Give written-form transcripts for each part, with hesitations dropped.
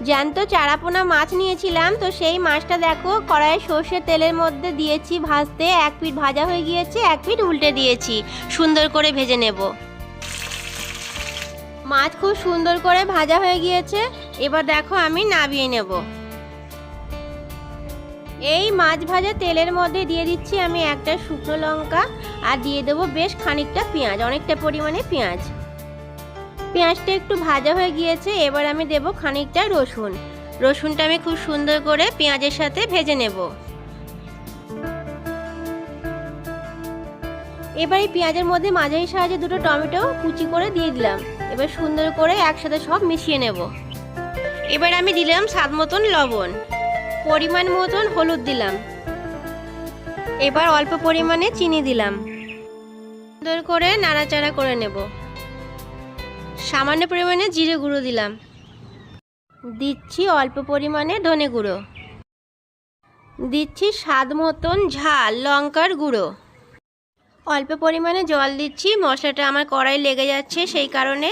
জ্যান্ত চারাপোনা মাছ নিয়েছিলাম, তো সেই মাছটা দেখো কড়াইয়ে সর্ষের তেলের মধ্যে দিয়েছি ভাজতে। এক পিঠ ভাজা হয়ে গিয়েছে, এক পিঠ উল্টে দিয়েছি, সুন্দর করে ভেজে নেব। মাছ খুব সুন্দর করে ভাজা হয়ে গিয়েছে, এবার দেখো আমি নামিয়ে নেব। এই মাছ ভাজা তেলের মধ্যে দিয়ে দিচ্ছি আমি একটা শুকনো লঙ্কা, আর দিয়ে দেবো বেশ খানিকটা পেঁয়াজ, অনেকটা পরিমাণে পেঁয়াজ। পেঁয়াজটা একটু ভাজা হয়ে গিয়েছে, এবার আমি দেব খানিকটা রসুন। রসুনটা আমি খুব সুন্দর করে পেঁয়াজের সাথে ভেজে নেব। এবার এই পেঁয়াজের মধ্যে মাঝারি সাইজে দুটো টমেটো কুচি করে দিয়ে দিলাম। এবার সুন্দর করে একসাথে সব মিশিয়ে নেব। এবার আমি দিলাম স্বাদ মতন লবণ, পরিমাণ মতন হলুদ দিলাম, এবার অল্প পরিমাণে চিনি দিলাম। সুন্দর করে নাড়াচাড়া করে নেব। সামান্য পরিমাণে জিরে গুঁড়ো দিলাম, দিচ্ছি অল্প পরিমাণে ধনে গুঁড়ো, দিচ্ছি স্বাদ মতন ঝাল লঙ্কার গুঁড়ো, অল্প পরিমাণে জল দিচ্ছি। মশলাটা আমার কড়াই লেগে যাচ্ছে সেই কারণে।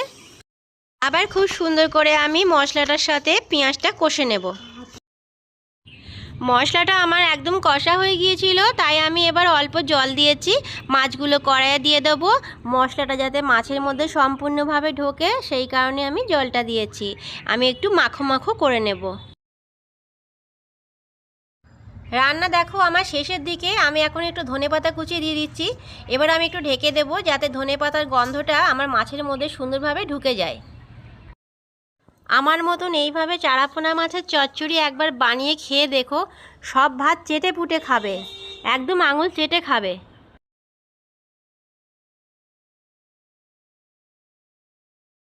আবার খুব সুন্দর করে আমি মশলাটার সাথে পেঁয়াজটা কষে নেব। মশলাটা আমার একদম কষা হয়ে গিয়েছিল, তাই আমি এবার অল্প জল দিয়েছি। মাছগুলো কড়াইয়ে দিয়ে দেবো, মশলাটা যাতে মাছের মধ্যে সম্পূর্ণভাবে ঢোকে সেই কারণে আমি জলটা দিয়েছি। আমি একটু মাখো মাখো করে নেব। রান্না দেখো আমার শেষের দিকে, আমি এখন একটু ধনেপাতা কুচিয়ে দিয়ে দিচ্ছি। এবার আমি একটু ঢেকে দেবো যাতে ধনেপাতার গন্ধটা আমার মাছের মধ্যে সুন্দরভাবে ঢুকে যায়। আমার মতন এইভাবে চারাপোনা মাছের চচ্চড়ি একবার বানিয়ে খেয়ে দেখো, সব ভাত চেটে পুটে খাবে, একদম আঙুল চেটে খাবে।